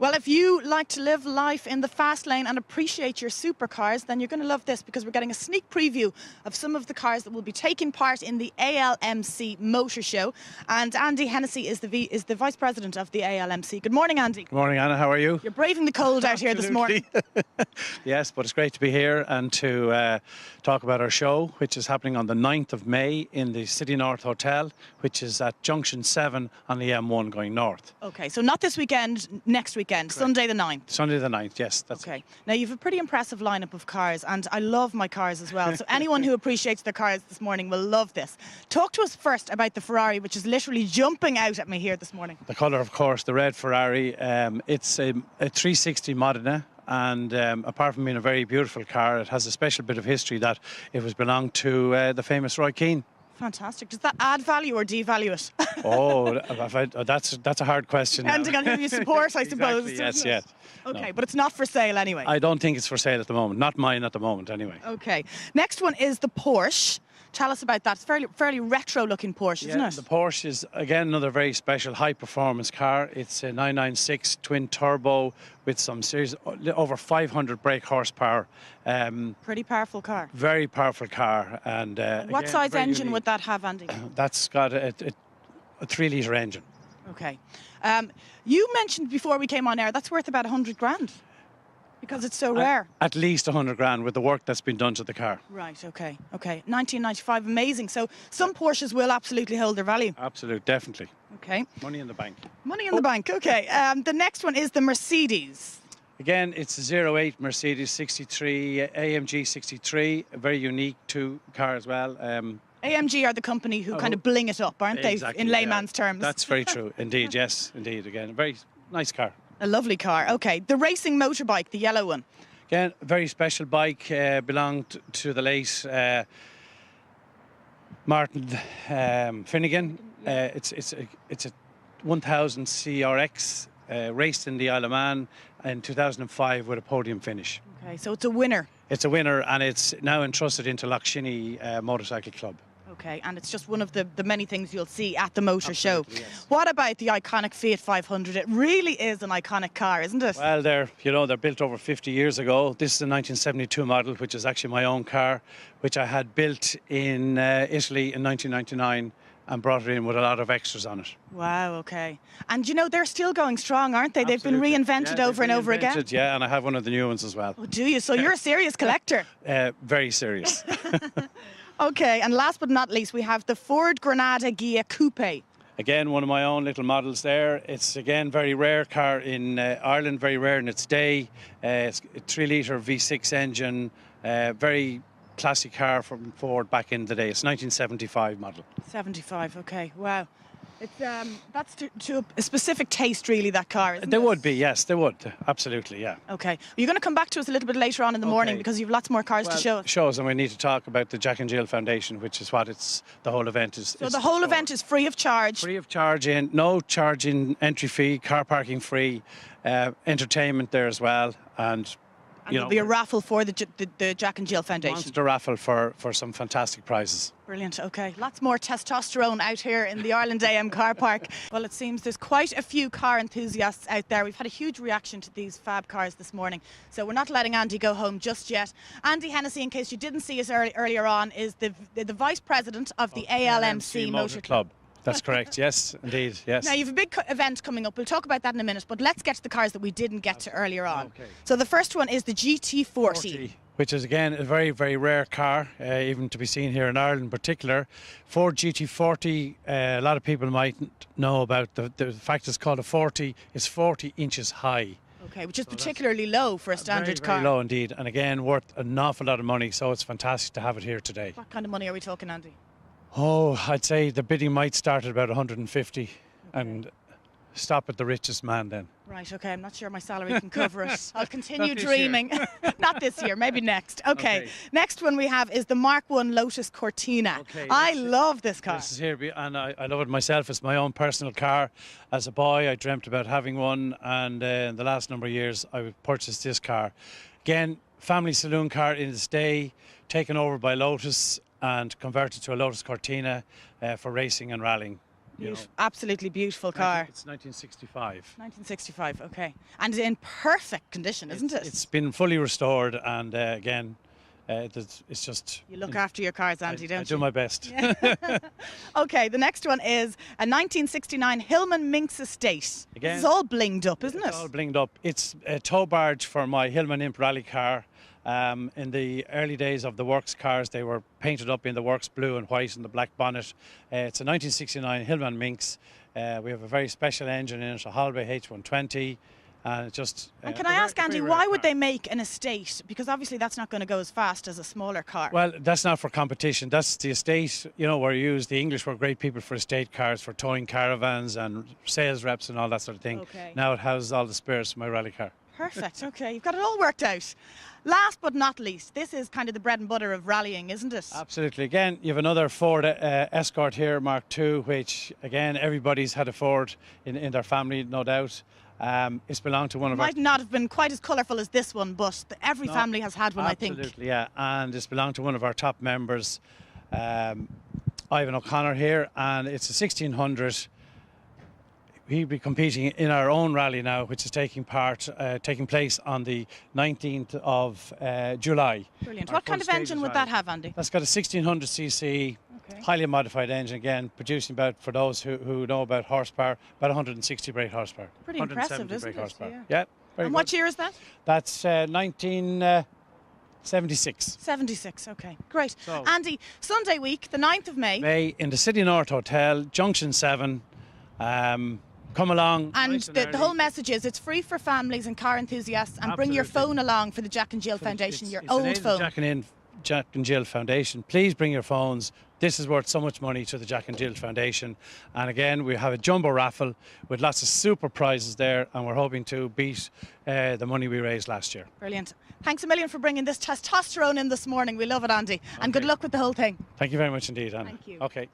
Well, if you like to live life in the fast lane and appreciate your supercars, then you're going to love this, because we're getting a sneak preview of some of the cars that will be taking part in the ALMC Motor Show. And Andy Hennessy is the Vice President of the ALMC. Good morning, Andy. Good morning, Anna. How are you? You're braving the cold out here this morning. Yes, but it's great to be here and to talk about our show, which is happening on the 9th of May in the City North Hotel, which is at Junction 7 on the M1 going north. OK, so not this weekend, next weekend. Correct. Sunday the 9th. Sunday the 9th, yes. That's okay. Now, you've a pretty impressive lineup of cars, and I love my cars as well. So anyone who appreciates their cars this morning will love this. Talk to us first about the Ferrari, which is literally jumping out at me here this morning. The colour, of course, the red Ferrari. It's a 360 Modena. And apart from being a very beautiful car, it has a special bit of history that it was belonged to the famous Roy Keane. Fantastic. Does that add value or devalue it? Oh, that's a hard question. Depending on who you support, I suppose. Exactly, yes. Okay, no. But it's not for sale anyway. I don't think it's for sale at the moment. Not mine at the moment, anyway. Okay. Next one is the Porsche. Tell us about that. It's fairly retro-looking Porsche, isn't it? The Porsche is, again, another very special high-performance car. It's a 996 twin-turbo with some serious, over 500 brake horsepower. Pretty powerful car. Very powerful car. And what size engine would that have, Andy? That's got a 3-litre engine. Okay. You mentioned before we came on air, that's worth about 100 grand. Because it's so rare. At least 100 grand with the work that's been done to the car. Right, okay. 1995, amazing. So some Porsches will absolutely hold their value. Absolutely, definitely. Okay. Money in the bank. Money in the bank, okay. The next one is the Mercedes. Again, it's a 08 Mercedes 63, AMG 63, a very unique car as well. AMG are the company who kind of bling it up, aren't they, in layman's terms? That's very true, indeed, yes, indeed. Again, a very nice car. A lovely car. Okay, the racing motorbike, the yellow one. Again, a very special bike, belonged to the late Martin Finnegan. It's a 1000 CRX, raced in the Isle of Man in 2005 with a podium finish. Okay, so it's a winner. It's a winner, and it's now entrusted into Lochshinny Motorcycle Club. Okay, and it's just one of the many things you'll see at the motor show. Yes. What about the iconic Fiat 500? It really is an iconic car, isn't it? Well, they're built over 50 years ago. This is a 1972 model, which is actually my own car, which I had built in Italy in 1999 and brought it in with a lot of extras on it. Wow, okay. And you know, they're still going strong, aren't they? Absolutely. They've been reinvented over and over again. Yeah, and I have one of the new ones as well. Oh, do you? So you're a serious collector. Very serious. Okay, and last but not least, we have the Ford Granada Ghia Coupe. Again, one of my own little models there. It's, again, very rare car in Ireland, very rare in its day. It's a 3-litre V6 engine, very classic car from Ford back in the day. It's 1975 model. 75, okay, wow. It's that's to a specific taste, really, that car, isn't it? They would be, yes, they would. Absolutely, yeah. Okay. You're going to come back to us a little bit later on in the morning, because you've lots more cars to show us. Shows, and we need to talk about the Jack and Jill Foundation, which is what the whole event is. So the whole event is free of charge? Free of charge, no charging entry fee, car parking free, entertainment there as well, and there'll be a raffle for the Jack and Jill Foundation. Monster raffle for some fantastic prizes. Brilliant, okay. Lots more testosterone out here in the Ireland AM car park. Well, it seems there's quite a few car enthusiasts out there. We've had a huge reaction to these fab cars this morning, so we're not letting Andy go home just yet. Andy Hennessy, in case you didn't see us earlier on, is the Vice President of the ALMC Motor Club. That's correct, yes, indeed, yes. Now, you've a big event coming up. We'll talk about that in a minute, but let's get to the cars that we didn't get to earlier on. Okay. So the first one is the GT40. Which is, again, a very, very rare car, even to be seen here in Ireland in particular. Ford GT40, a lot of people might know about the fact it's called a 40. It's 40 inches high. Okay, which is particularly low for a standard car. Very low indeed, and again, worth an awful lot of money, so it's fantastic to have it here today. What kind of money are we talking, Andy? Oh, I'd say the bidding might start at about 150 and stop at the richest man then. Right, okay, I'm not sure my salary can cover it. I'll continue dreaming. Not this year, maybe next. Okay, next one we have is the Mark I Lotus Cortina. Okay, I love this car. This is here, and I love it myself. It's my own personal car. As a boy, I dreamt about having one, and in the last number of years, I purchased this car. Again, family saloon car in its day, taken over by Lotus and converted to a Lotus Cortina for racing and rallying. Absolutely beautiful car. It's 1965. 1965, okay. And in perfect condition, isn't it? It's been fully restored, and again, it's just... You look after your cars, Andy, don't you? I do my best. Yeah. Okay, the next one is a 1969 Hillman Minx estate. Again, this is all blinged up, isn't it? It's all blinged up. It's a tow barge for my Hillman Imp rally car. In the early days of the works cars, they were painted up in the works blue and white and the black bonnet. It's a 1969 Hillman Minx. We have a very special engine in it, a Holway H120. And it just. And can I ask, Andy, why would they make an estate? Because obviously that's not going to go as fast as a smaller car. Well, that's not for competition. That's the estate, where you use the English were great people for estate cars, for towing caravans and sales reps and all that sort of thing. Okay. Now it houses all the spares for my rally car. Perfect. Okay, you've got it all worked out. Last but not least, this is kind of the bread and butter of rallying, isn't it? Absolutely. Again, you have another Ford Escort here, Mark II, which, again, everybody's had a Ford in their family, no doubt. It's belonged to one of our... Might not have been quite as colourful as this one, but every family has had one, I think. Absolutely, yeah. And it's belonged to one of our top members, Ivan O'Connor here, and it's a 1600. He'll be competing in our own rally now, which is taking place on the 19th of July. Brilliant. What kind of engine would that have, Andy? That's got a 1600cc, highly modified engine, again, producing about, for those who know about horsepower, about 160 brake horsepower. Pretty impressive, isn't it? Horsepower. Yeah. Very And good. what year is that? That's 1976. 76, okay. Great. So, Andy, Sunday week, the 9th of May. In the City North Hotel, Junction 7. Come along. And the whole message is it's free for families and car enthusiasts, and bring your phone along for the Jack and Jill Foundation, your old phone. Jack and Jill Foundation. Please bring your phones. This is worth so much money to the Jack and Jill Foundation. And again, we have a jumbo raffle with lots of super prizes there, and we're hoping to beat the money we raised last year. Brilliant. Thanks a million for bringing this testosterone in this morning. We love it, Andy. And good luck with the whole thing. Thank you very much indeed, Anna. Thank you. Okay.